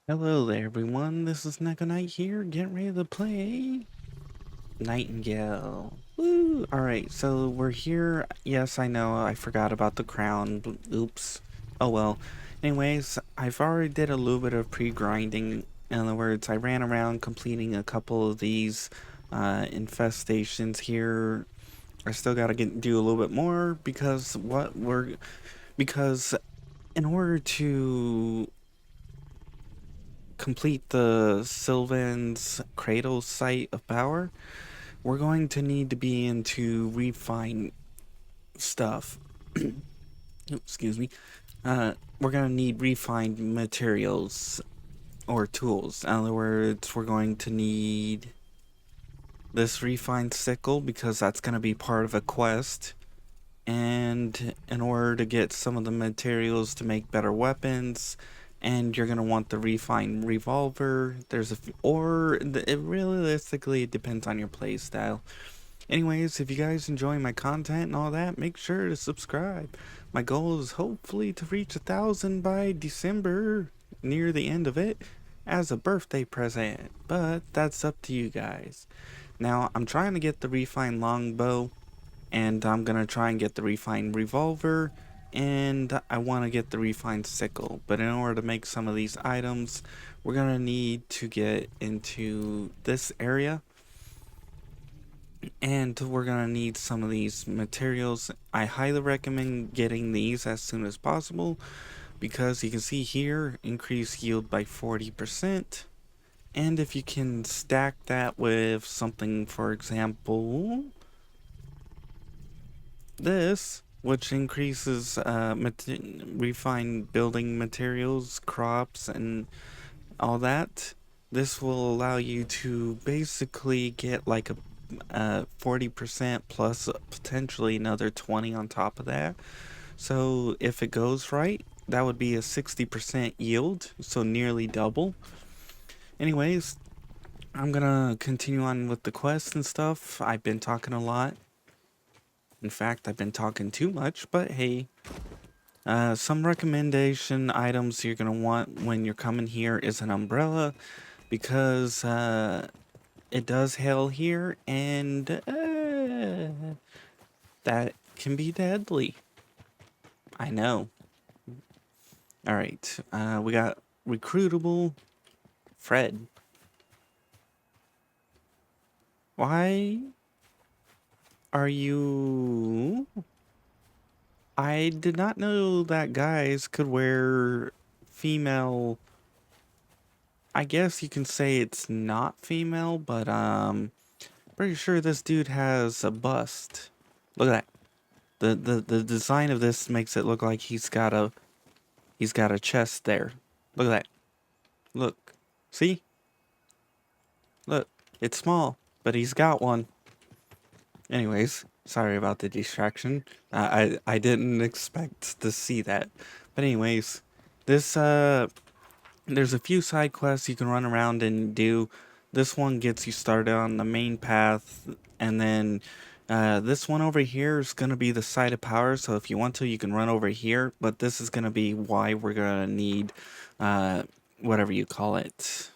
Hello there, everyone. This is Neko here, getting ready to play Nightingale. Woo! Alright, so we're here. Yes, I know, I forgot about the crown. Oops. Oh well. Anyways, I've already did a little bit of pre-grinding. In other words, I ran around completing a couple of these infestations here. I still gotta do a little bit more because in order to complete the Sylvans Cradle site of power, we're going to need to be into refine stuff. Excuse me. We're gonna need refined materials or tools. In other words, we're going to need this refined sickle because that's gonna be part of a quest. And in order to get some of the materials to make better weapons, and you're gonna want the refined revolver. It realistically it depends on your play style. Anyways, if you guys enjoy my content and all that, make sure to subscribe. My goal is hopefully to reach 1,000 by December, near the end of it, as a birthday present. But that's up to you guys. Now I'm trying to get the refined longbow, and I'm gonna try and get the refined revolver, and I want to get the refined sickle. But in order to make some of these items, we're gonna need to get into this area, and we're gonna need some of these materials. I highly recommend getting these as soon as possible because you can see here, increase yield by 40%. And if you can stack that with something, for example, this, which increases refined building materials, crops, and all that. This will allow you to basically get like a 40% plus potentially another 20 on top of that. So if it goes right, that would be a 60% yield, so nearly double. Anyways, I'm gonna continue on with the quests and stuff. I've been talking a lot. In fact, I've been talking too much, but hey. Some recommendation items you're going to want when you're coming here is an umbrella, because it does hail here, and that can be deadly. I know. Alright, we got recruitable Fred. Why are you... I did not know that guys could wear female... I guess you can say it's not female, but pretty sure this dude has a bust. Look at that. The design of this makes it look like he's got a chest there. Look at that. Look. See? Look. It's small, but he's got one. Anyways, sorry about the distraction. I didn't expect to see that. But anyways, this there's a few side quests you can run around and do. This one gets you started on the main path, and then this one over here is going to be the site of power, so if you want to, you can run over here, but this is going to be why we're going to need whatever you call it.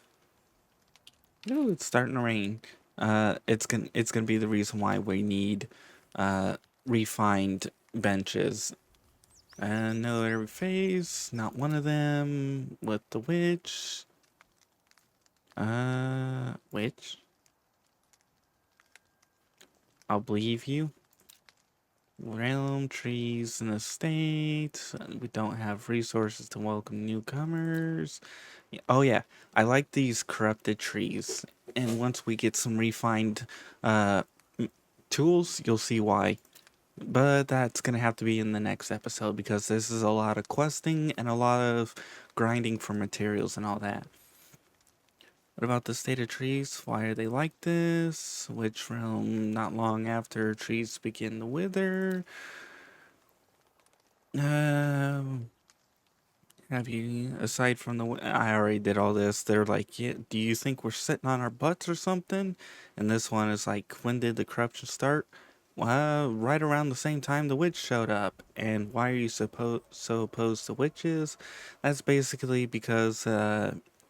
Ooh, it's starting to rain. It's gonna be the reason why we need refined benches. No every phase, not one of them. With the witch. Witch? I'll believe you. Realm, trees, and estate. We don't have resources to welcome newcomers. Oh yeah, I like these corrupted trees. And once we get some refined tools, you'll see why. But that's going to have to be in the next episode because this is a lot of questing and a lot of grinding for materials and all that. What about the state of trees? Why are they like this? Which realm not long after trees begin to wither? Have you, aside from I already did all this. They're like, yeah, do you think we're sitting on our butts or something? And this one is like, when did the corruption start? Well, right around the same time the witch showed up. And why are you so opposed to witches? That's basically because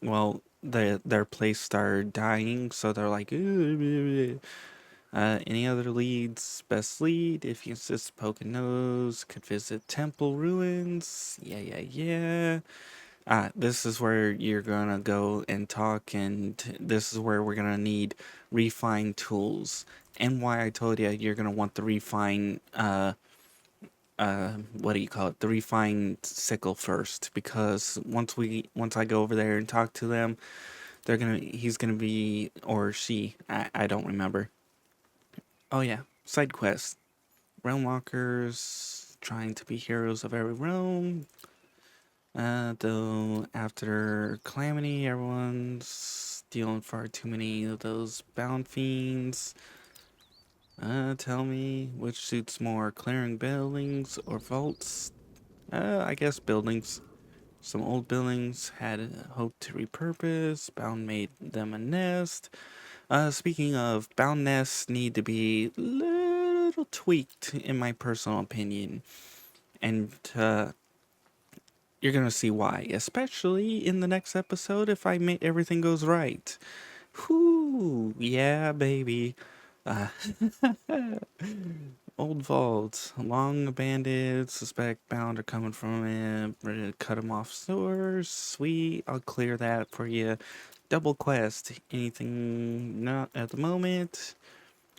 well, their place started dying, so they're like, any other leads? Best lead, if you insist, poke a nose, could visit temple ruins. Yeah. This is where you're gonna go and talk, and this is where we're gonna need refined tools. And why I told you you're gonna want the refine, what do you call it? The refined sickle first, because once I go over there and talk to them, he's gonna be, or she, I don't remember. Oh yeah, side quest. Realm walkers trying to be heroes of every realm. Though after Calamity, everyone's dealing far too many of those bound fiends. Tell me which suits more, clearing buildings or vaults? I guess buildings. Some old buildings had hoped to repurpose. Bound made them a nest. Speaking of, bound nests need to be little tweaked, in my personal opinion, and you're gonna see why, especially in the next episode if everything goes right. Whoo, yeah, baby. Uh, Old vault, long abandoned, suspect bound are coming from it, ready to cut them off sewers. Sweet, I'll clear that for you. Double quest, anything not at the moment?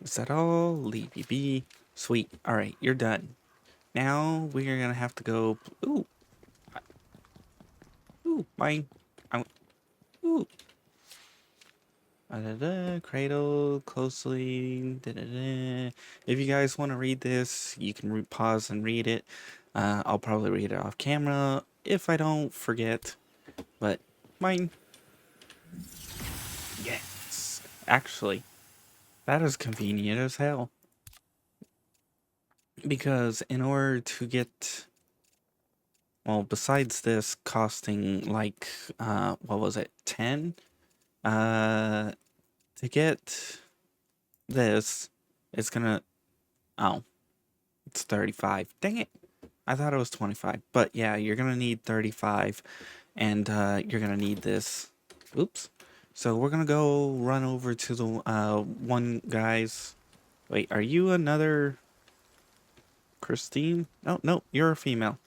Is that all? Leave you be. Sweet, alright, you're done. Now we're gonna have to go. Ooh, mine. Ooh. Cradle closely. If you guys want to read this, you can pause and read it. I'll probably read it off camera if I don't forget. But mine. Yes. Actually, that is convenient as hell. Because in order to get, well, besides this costing like, what was it, 10? To get this, it's gonna, oh, it's 35. Dang it. I thought it was 25. But yeah, you're gonna need 35. And you're gonna need this. Oops. So we're gonna go run over to the one guy's. Wait, are you another Christine? No, you're a female.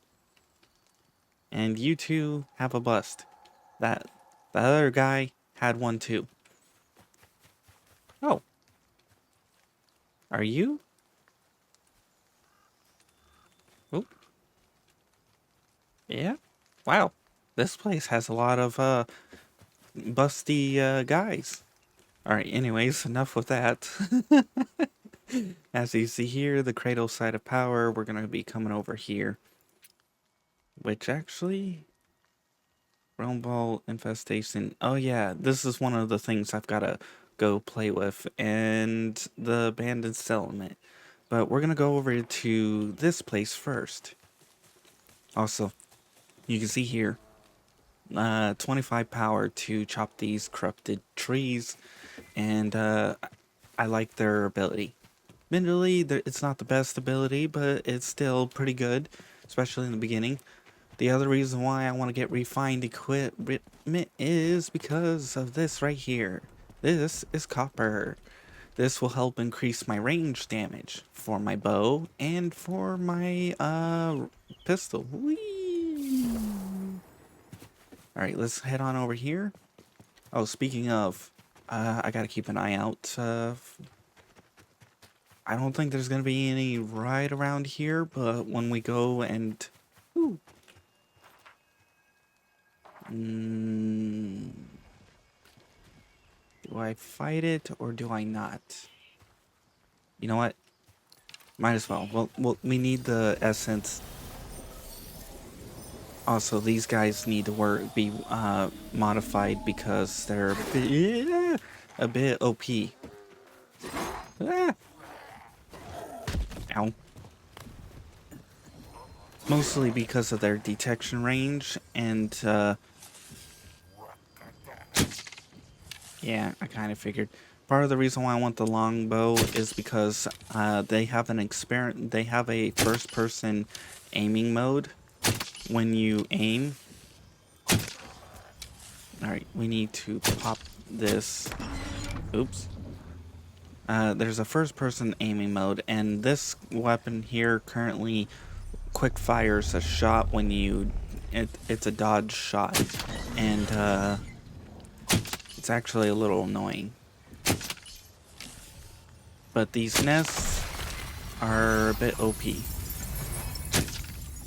And you two have a bust. That the other guy had one too. Oh, are you? Oh, yeah. Wow. This place has a lot of busty guys. Alright, anyways, enough with that. As you see here, the cradle side of power, we're going to be coming over here. Which actually, Realm Ball Infestation. Oh yeah, this is one of the things I've got to go play with. And the abandoned settlement. But we're going to go over to this place first. Also, you can see here, 25 power to chop these corrupted trees. And I like their ability. Admittedly, it's not the best ability, but it's still pretty good, especially in the beginning. The other reason why I want to get refined equipment is because of this right here. This is copper. This will help increase my range damage for my bow and for my pistol. Whee! Alright, let's head on over here. Oh, speaking of, I gotta keep an eye out. I don't think there's gonna be any right around here, but when we go and... Ooh. Do I fight it or do I not? You know what? Might as well. Well, we need the essence. Also, these guys need to be modified because they're a bit OP. Ah. Ow. Mostly because of their detection range and yeah, I kind of figured. Part of the reason why I want the longbow is because they have a first-person aiming mode when you aim. Alright, we need to pop this. Oops. There's a first-person aiming mode, and this weapon here currently quick fires a shot when you... It's a dodge shot, and it's actually a little annoying. But these nests are a bit OP.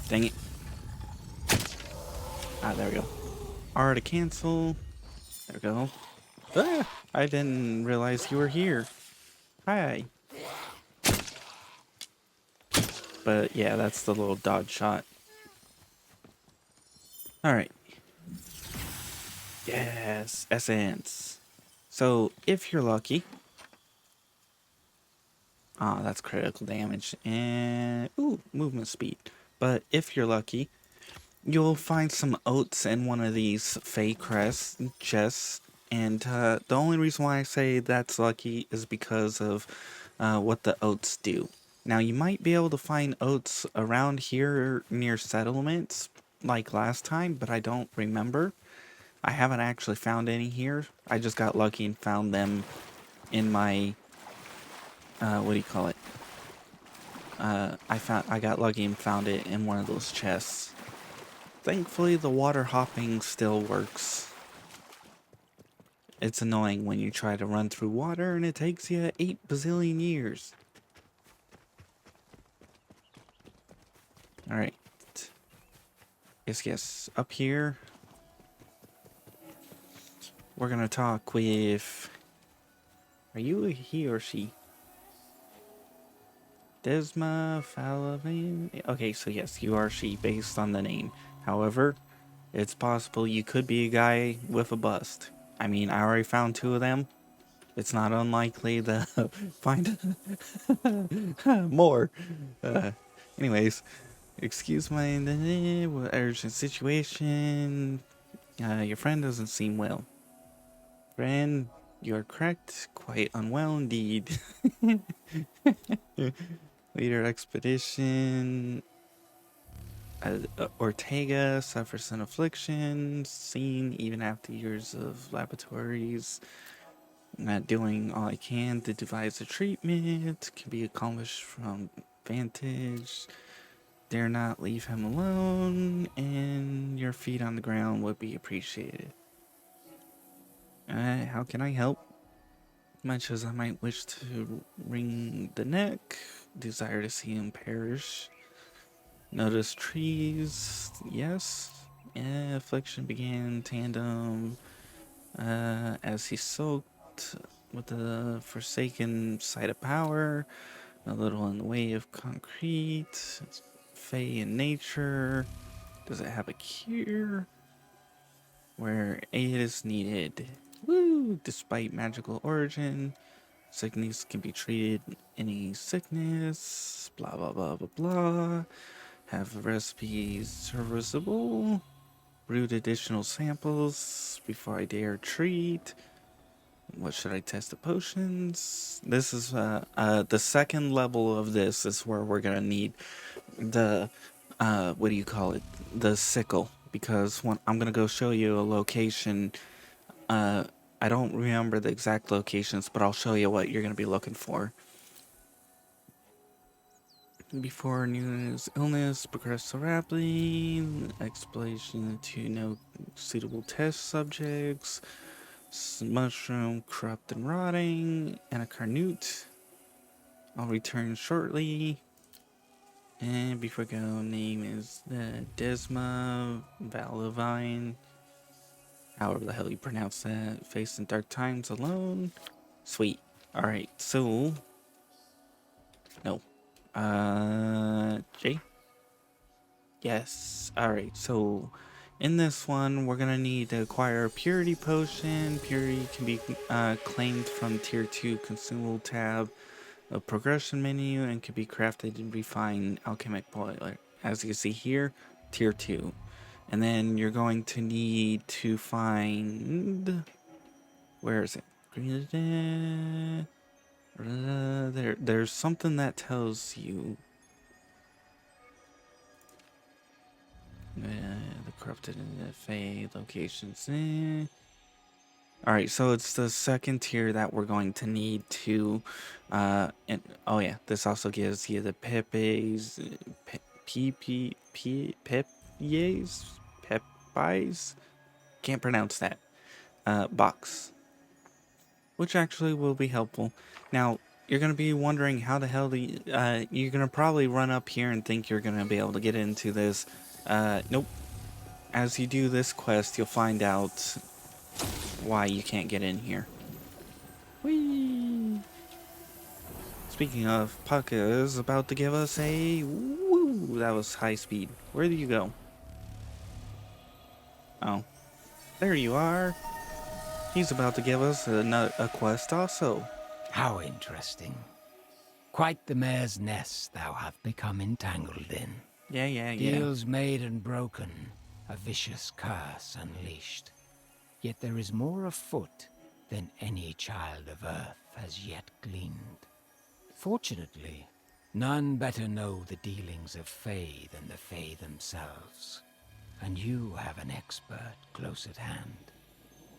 Dang it. Ah, there we go. R to cancel. There we go. Ah, I didn't realize you were here. Hi. But yeah, that's the little dodge shot. Alright. Yes, essence. So, if you're lucky... Ah, that's critical damage. And... Ooh, movement speed. But if you're lucky, you'll find some oats in one of these fey crest chests. And the only reason why I say that's lucky is because of what the oats do. Now, you might be able to find oats around here near settlements like last time, but I don't remember. I haven't actually found any here. I just got lucky and found them in my, what do you call it? I got lucky and found it in one of those chests. Thankfully, the water hopping still works. It's annoying when you try to run through water and it takes you 8 bazillion years. Alright. Yes. Up here, we're gonna talk with... Are you a he or she? Desma, Valavani. Okay, so yes, you are she based on the name. However, it's possible you could be a guy with a bust. I mean, I already found 2 of them. It's not unlikely to find more. Uh, anyways, excuse my urgent situation. Your friend doesn't seem well. Friend, you're correct. Quite unwell indeed. Leader expedition. Ortega suffers an affliction, seen even after years of laboratories. Not doing all I can to devise a treatment. Can be accomplished from vantage. Dare not leave him alone, and your feet on the ground would be appreciated. How can I help? Much as I might wish to wring the neck, desire to see him perish. Notice trees, yes. Affliction began tandem as he soaked with the forsaken sight of power, a little in the way of concrete. It's fey in nature. Does it have a cure? Where aid is needed. Woo! Despite magical origin, sickness can be treated. Any sickness. Blah blah blah blah blah. Have recipes serviceable. Brewed additional samples before I dare treat. What should I test the potions? This is the second level of this is where we're gonna need the what do you call it? The sickle, because when I'm gonna go show you a location. I don't remember the exact locations, but I'll show you what you're gonna be looking for. Before news illness progressed so rapidly, explanation to no suitable test subjects, mushroom corrupt and rotting, and a carnute. I'll return shortly. And before I go, name is Desma, Valavani, however the hell you pronounce that. Facing dark times alone. Sweet. Alright, so... No. J? Yes. Alright, so... In this one, we're gonna need to acquire a Purity Potion. Purity can be claimed from Tier 2 Consumable tab of Progression menu and can be crafted and refined Alchemic Boiler. As you can see here, Tier 2. And then you're going to need to find... Where is it? There's something that tells you... the corrupted and the Fey locations. All right, so it's the second tier that we're going to need to, and oh yeah, this also gives you the Pepe's, Pepes, Pepis, can't pronounce that, box, which actually will be helpful. Now, you're going to be wondering how the hell you're going to probably run up here and think you're going to be able to get into this. Nope. As you do this quest, you'll find out why you can't get in here. Whee! Speaking of, Puck is about to give us a woo. That was high speed. Where do you go? Oh, there you are. He's about to give us a quest also. How interesting. Quite the mare's nest thou have become entangled in. Yeah. Deals made and broken, a vicious curse unleashed. Yet there is more afoot than any child of earth has yet gleaned. Fortunately, none better know the dealings of Fae than the Fae themselves. And you have an expert close at hand.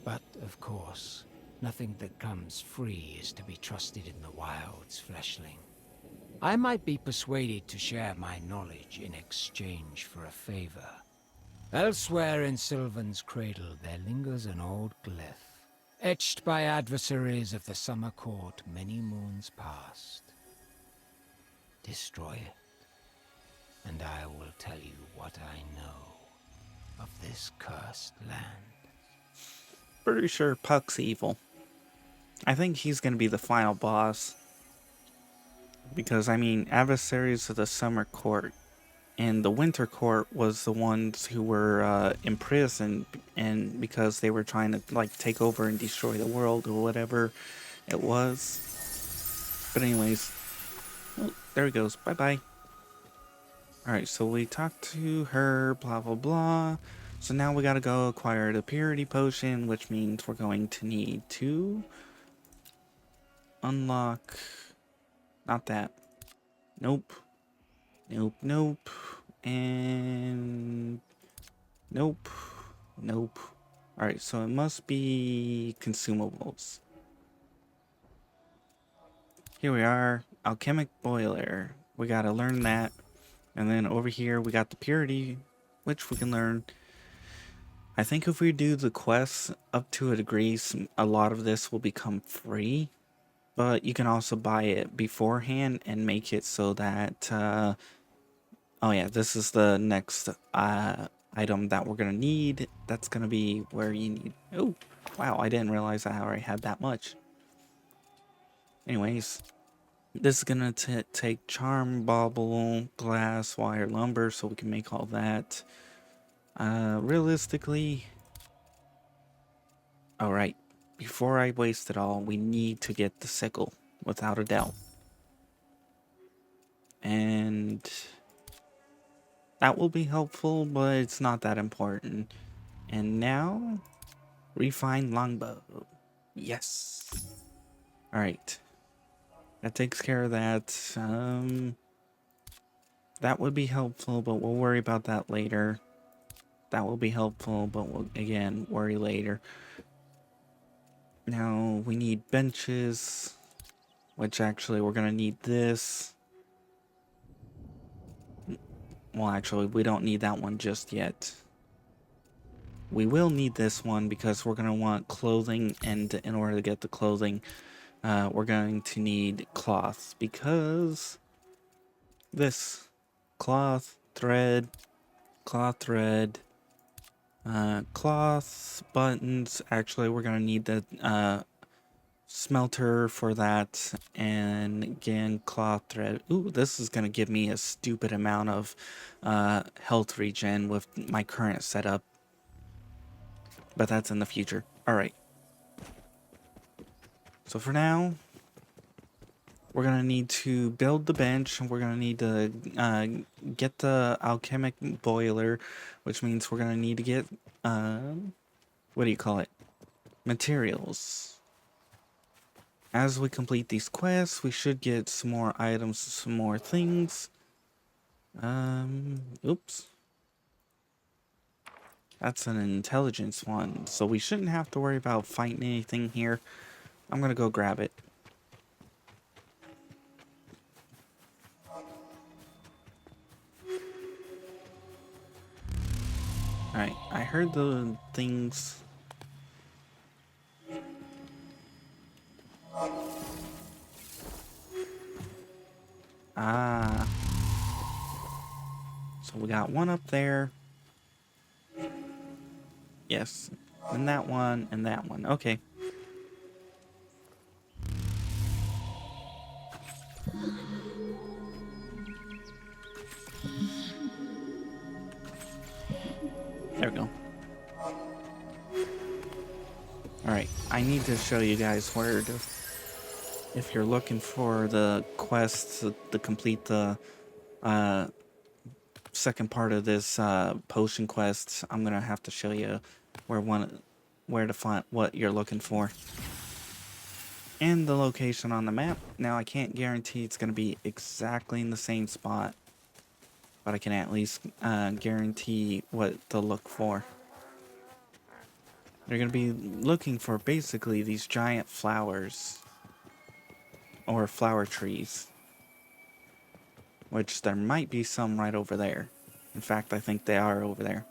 But, of course, nothing that comes free is to be trusted in the wilds, fleshling. I might be persuaded to share my knowledge in exchange for a favor. Elsewhere in Sylvans Cradle there lingers an old glyph, etched by adversaries of the Summer Court many moons past. Destroy it, and I will tell you what I know of this cursed land. Pretty sure Puck's evil. I think he's gonna be the final boss. Because, I mean, adversaries of the Summer Court and the Winter Court was the ones who were imprisoned, and because they were trying to like take over and destroy the world or whatever it was. But anyways, oh, there he goes. Bye bye. All right, so we talked to her. Blah blah blah. So now we gotta go acquire the purity potion, which means we're going to need to unlock. Not that. Nope. Nope. And nope. Nope. Alright, so it must be consumables. Here we are. Alchemic boiler. We gotta learn that. And then over here we got the purity, which we can learn. I think if we do the quests up to a degree, a lot of this will become free. But you can also buy it beforehand and make it so that oh yeah, this is the next item that we're gonna need. That's gonna be where you need. Oh, wow! I didn't realize I already had that much. Anyways, this is gonna take charm, bauble, glass, wire, lumber, so we can make all that. Realistically, all right. Before I waste it all, we need to get the sickle, without a doubt, and that will be helpful, but it's not that important. And now, refine longbow. Yes. Alright. That takes care of that. That would be helpful, but we'll worry about that later. That will be helpful, but we'll, again, worry later. Now, we need benches, which actually we're going to need this. Well, actually, we don't need that one just yet. We will need this one because we're going to want clothing, and in order to get the clothing, we're going to need cloth because this cloth, thread, cloth, buttons. Actually, we're going to need the smelter for that, and again, cloth, thread. Ooh, this is going to give me a stupid amount of health regen with my current setup, but that's in the future. All right. So for now, we're going to need to build the bench, and we're going to need to get the alchemic boiler, which means we're going to need to get, what do you call it? Materials. As we complete these quests, we should get some more items, some more things. Oops. That's an intelligence one, so we shouldn't have to worry about fighting anything here. I'm gonna go grab it. Alright, I heard the things. Ah. So we got one up there. Yes. And that one, and that one. Okay. There we go. Alright, I need to show you guys where to, if you're looking for the quests to complete the second part of this potion quest, I'm gonna have to show you where to find what you're looking for. And the location on the map. Now I can't guarantee it's gonna be exactly in the same spot, but I can at least guarantee what to look for. They're going to be looking for basically these giant flowers, or flower trees, which there might be some right over there. In fact, I think they are over there.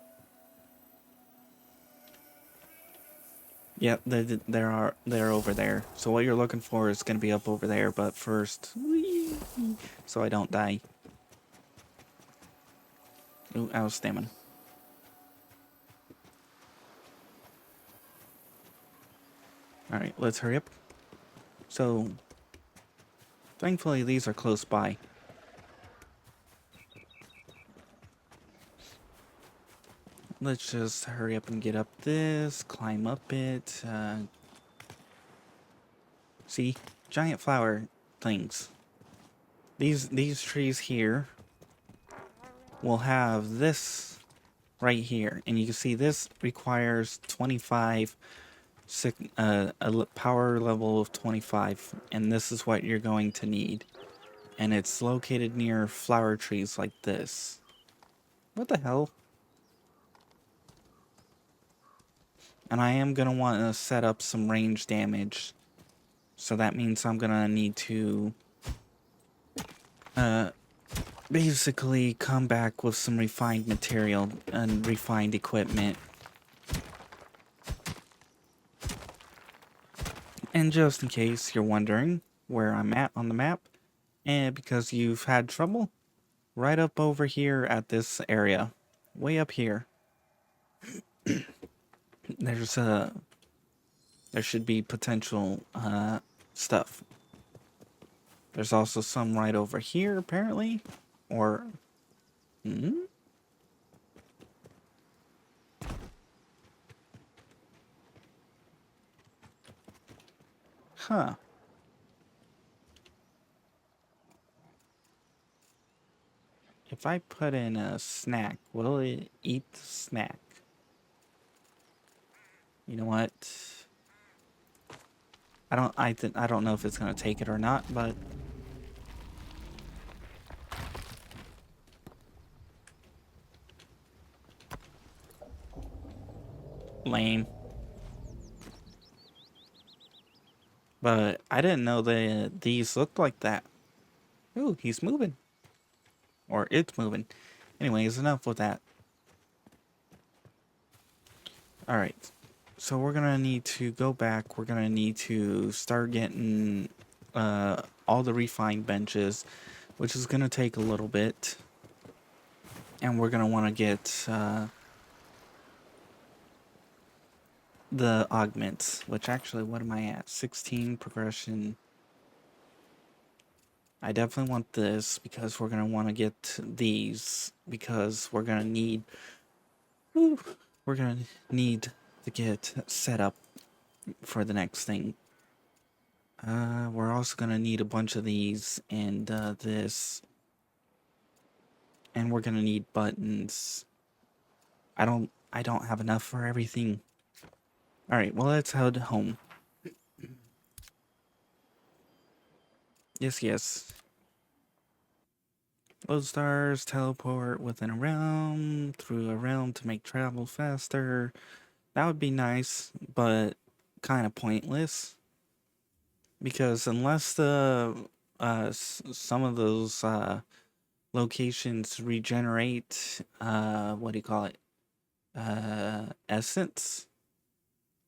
Yep, they're over there. So what you're looking for is going to be up over there, but first, whee, so I don't die. Ooh, I was stamming. Alright, let's hurry up. So, thankfully these are close by. Let's just hurry up and get up this, climb up it. See? Giant flower things. These trees here will have this right here. And you can see this requires 25, power level of 25. And this is what you're going to need. And it's located near flower trees like this. What the hell? And I am going to want to set up some range damage. So that means I'm going to need to basically come back with some refined material and refined equipment. And just in case you're wondering where I'm at on the map, and because you've had trouble, right up over here at this area, way up here, there should be potential stuff. There's also some right over here, apparently, or huh. If I put in a snack, will it eat the snack? You know what? I don't know if it's gonna take it or not, but lame. But I didn't know that these looked like that. Ooh, he's moving. Or it's moving. Anyways, enough with that. Alright. So we're gonna need to go back. We're gonna need to start getting all the refined benches, which is gonna take a little bit. And we're gonna want to get the augments, which actually, what am I at? 16 progression. I definitely want this because we're going to want to get these because we're going to need, we're going to need to get set up for the next thing. We're also going to need a bunch of these and this, and we're going to need buttons. I don't have enough for everything. All right, well, let's head home. Yes. Lodestars teleport within a realm, through a realm to make travel faster. That would be nice, but kind of pointless. Because unless some of those locations regenerate, what do you call it? Essence,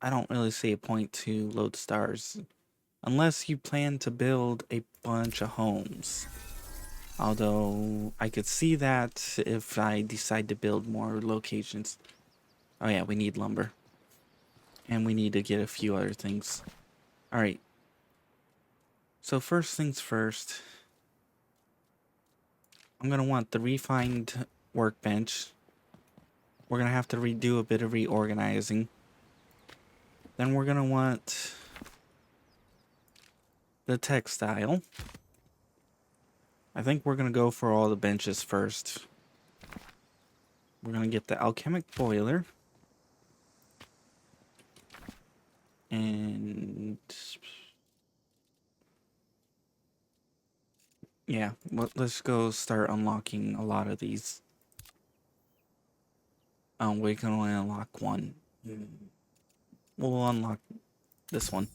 I don't really see a point to Lodestars. Unless you plan to build a bunch of homes. Although I could see that if I decide to build more locations. Oh yeah, we need lumber. And we need to get a few other things. Alright. So first things first. I'm going to want the refined workbench. We're going to have to redo a bit of reorganizing. Then we're going to want the textile. I think we're going to go for all the benches first. We're going to get the alchemic boiler. And yeah, let's go start unlocking a lot of these. We can only unlock one. We'll unlock this one.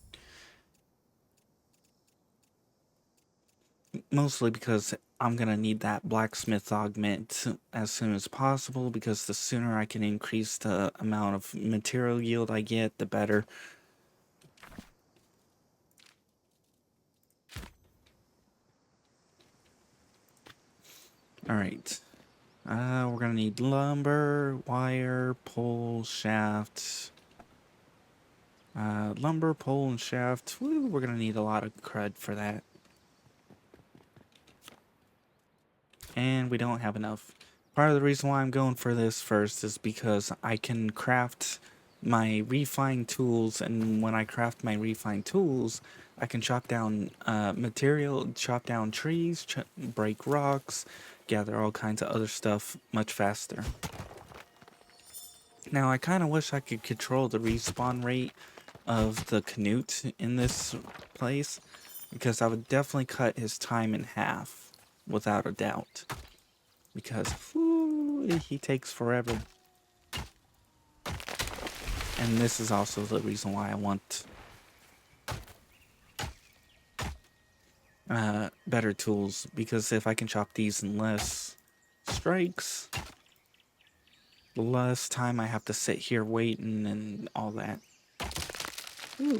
Mostly because I'm going to need that blacksmith augment as soon as possible, because the sooner I can increase the amount of material yield I get, the better. Alright. We're going to need lumber, wire, pole, shaft. Lumber, pole, and shaft. Woo, we're going to need a lot of crud for that. And we don't have enough. Part of the reason why I'm going for this first is because I can craft my refined tools, and when I craft my refined tools, I can chop down material, chop down trees, break rocks, gather all kinds of other stuff much faster. Now, I kind of wish I could control the respawn rate of the Canute in this place, because I would definitely cut his time in half, without a doubt. Because he takes forever. And this is also the reason why I want better tools, because if I can chop these in less strikes, the less time I have to sit here waiting and all that. Ooh.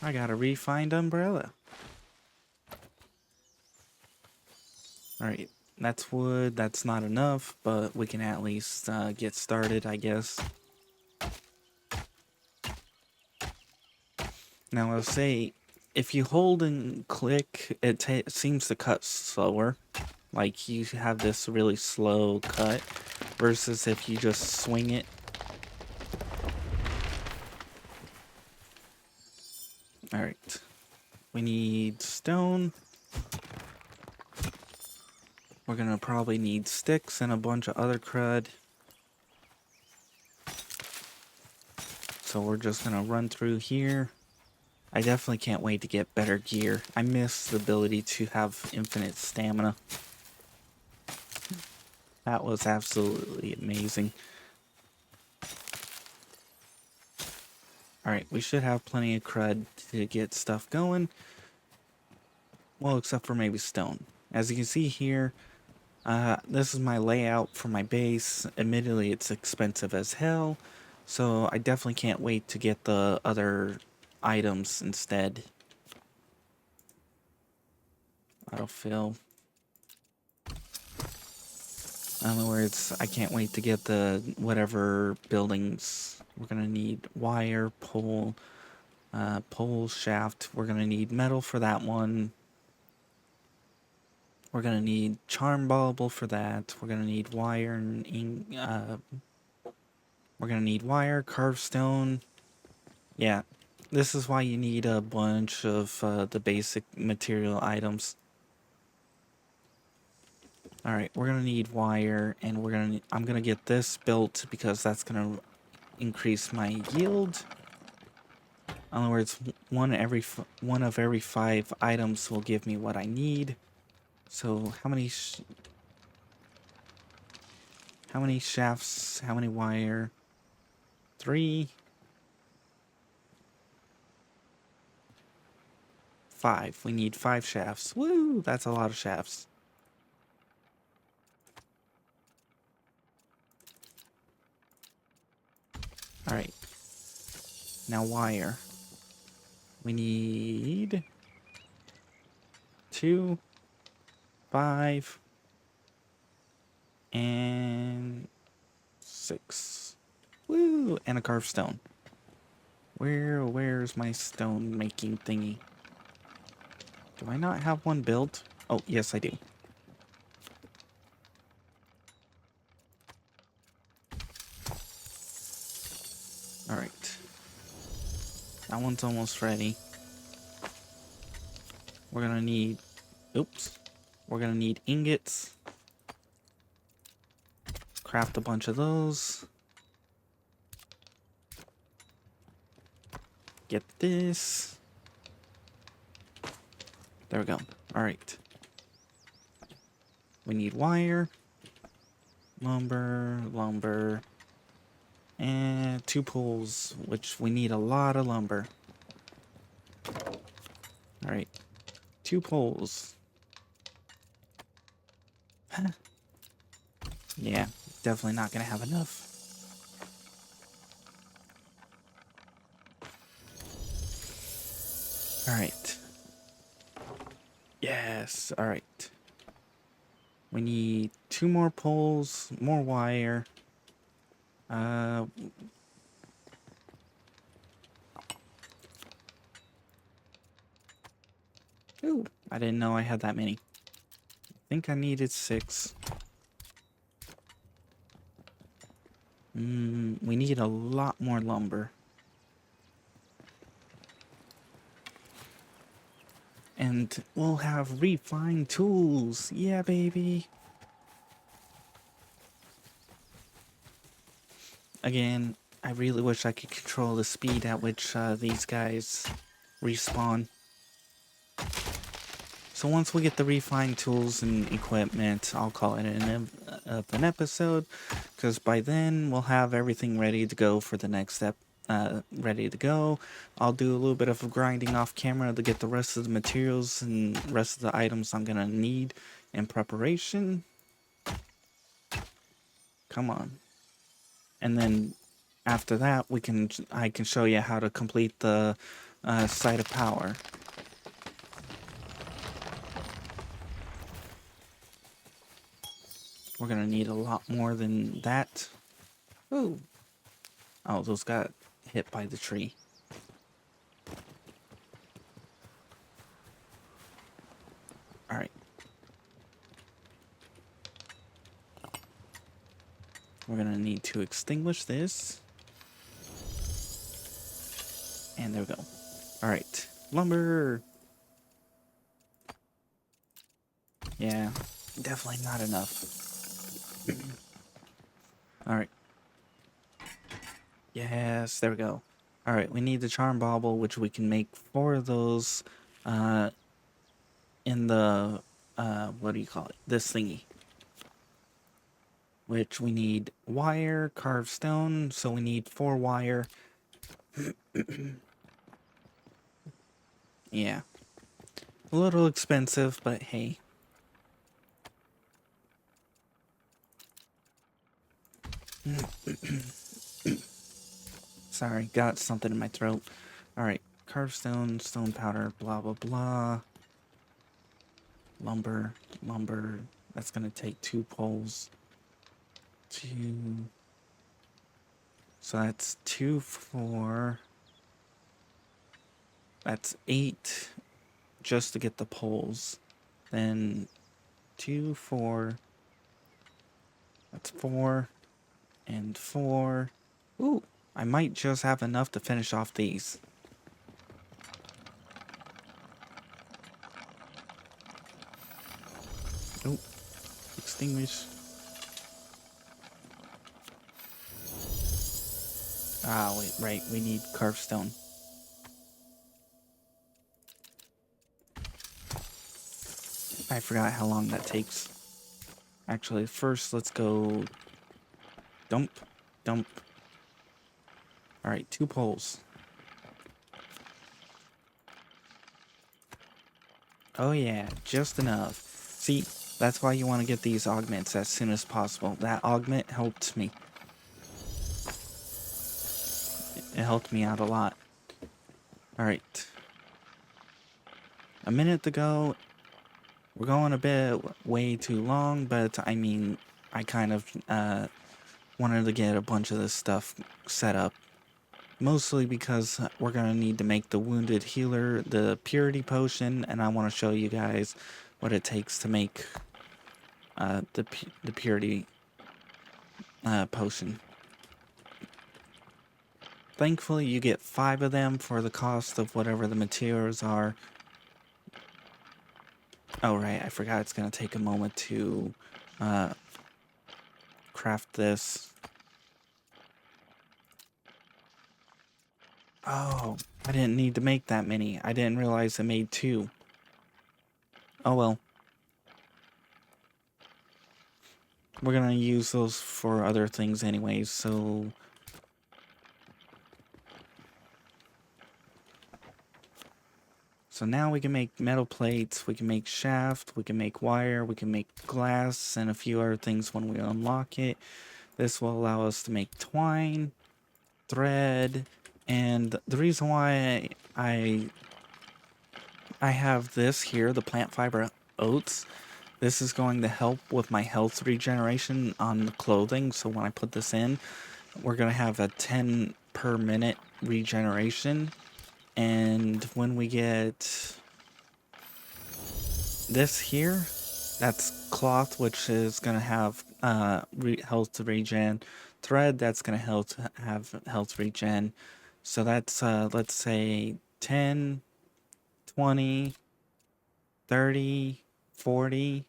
I got a refined umbrella. Alright, that's wood, that's not enough, but we can at least get started, I guess. Now I'll say, if you hold and click, it seems to cut slower. Like, you have this really slow cut, versus if you just swing it. Alright. We need stone. We're gonna probably need sticks and a bunch of other crud. So we're just gonna run through here. I definitely can't wait to get better gear. I miss the ability to have infinite stamina. That was absolutely amazing. Alright, we should have plenty of crud to get stuff going. Well, except for maybe stone. As you can see here, this is my layout for my base. Admittedly, it's expensive as hell, so I definitely can't wait to get the other items instead. Autofill. In other words, I can't wait to get the whatever buildings. We're gonna need wire, pole, pole, shaft. We're gonna need metal for that one. We're gonna need charm bauble for that. We're gonna need wire and we're gonna need wire, carved stone. Yeah, this is why you need a bunch of the basic material items. Alright, we're gonna need wire, and I'm gonna get this built because that's gonna increase my yield. In other words, one of every 5 items will give me what I need. So how many shafts? How many wire? 3, 5. We need 5 shafts. Woo! That's a lot of shafts. All right. Now wire. We need 2, 5, and 6. Woo! And a carved stone. Where's my stone making thingy? Do I not have one built? Oh, yes, I do. All right. That one's almost ready. We're gonna need, oops. We're gonna need ingots. Craft a bunch of those. Get this. There we go. All right. We need wire, lumber, and 2 poles, which we need a lot of lumber. All right. 2 poles. Yeah, definitely not gonna have enough. All right. Yes. All right. We need 2 more poles, more wire. Ooh, I didn't know I had that many. I think I needed 6. We need a lot more lumber. And we'll have refined tools. Yeah, baby. Again, I really wish I could control the speed at which these guys respawn. So once we get the refined tools and equipment, I'll call it an episode, because by then we'll have everything ready to go for the next step. Ready to go. I'll do a little bit of grinding off camera to get the rest of the materials and rest of the items I'm gonna need in preparation. Come on. And then after that, I can show you how to complete the site of power. We're gonna need a lot more than that. Ooh. Oh, those got hit by the tree. Alright. We're gonna need to extinguish this. And there we go. Alright. Lumber! Yeah, definitely not enough. Alright. Yes, there we go. Alright, we need the charm bauble, which we can make 4 of those in the, what do you call it? This thingy. Which we need wire, carved stone, so we need 4 wire. Yeah. A little expensive, but hey. Sorry, got something in my throat. Alright, carved stone, stone powder, blah blah blah. Lumber. That's gonna take 2 poles. 2. So that's 2, 4. That's 8 just to get the poles. Then 2, 4. That's 4 and 4. Ooh, I might just have enough to finish off these. Oh, extinguish. Ah, wait, right, we need carved stone. I forgot how long that takes. Actually, first let's go dump, dump. Alright, 2 poles. Oh yeah, just enough. See, that's why you want to get these augments as soon as possible. That augment helped me. It helped me out a lot. Alright. A minute to go. We're going a bit way too long, but I mean, I kind of wanted to get a bunch of this stuff set up. Mostly because we're going to need to make the wounded healer the purity potion, and I want to show you guys what it takes to make the purity potion. Thankfully, you get 5 of them for the cost of whatever the materials are. Oh, right, I forgot it's going to take a moment to craft this. Oh, I didn't need to make that many. I didn't realize I made 2. Oh well. We're going to use those for other things anyways, so... So now we can make metal plates, we can make shaft, we can make wire, we can make glass, and a few other things when we unlock it. This will allow us to make twine, thread, and the reason why I have this here, the plant fiber oats, this is going to help with my health regeneration on the clothing. So when I put this in, we're going to have a 10 per minute regeneration. And when we get this here, that's cloth, which is going to have health regen. Thread, that's going to have health regen. So that's, let's say, 10, 20, 30, 40,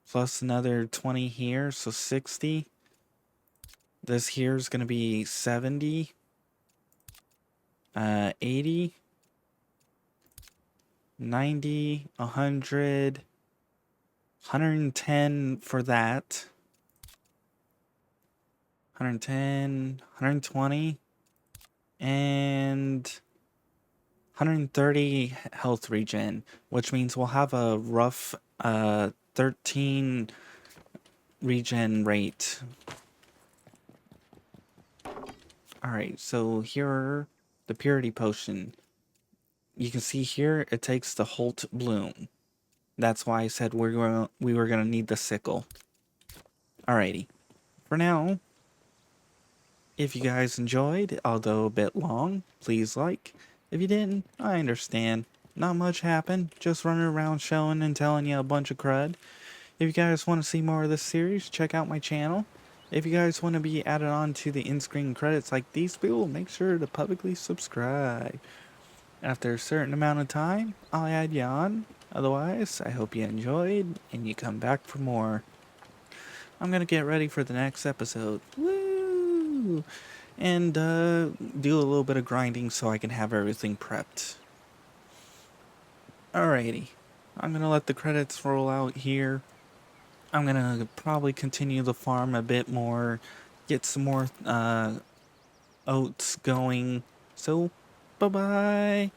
plus another 20 here, so 60. This here is going to be 70, 80, 90, 100, 110 for that. 110, 120, and 130 health regen, which means we'll have a rough 13 regen rate. Alright, so here are the purity potion. You can see here it takes the Holt bloom. That's why I said we were gonna need the sickle. Alrighty. For now, if you guys enjoyed, although a bit long, please like. If you didn't, I understand. Not much happened, just running around showing and telling you a bunch of crud. If you guys want to see more of this series, check out my channel. If you guys want to be added on to the in-screen credits like these people, make sure to publicly subscribe. After a certain amount of time, I'll add you on. Otherwise, I hope you enjoyed and you come back for more. I'm gonna get ready for the next episode. Woo! And do a little bit of grinding so I can have everything prepped. Alrighty. I'm gonna let the credits roll out here. I'm gonna probably continue the farm a bit more, get some more oats going. So, bye-bye.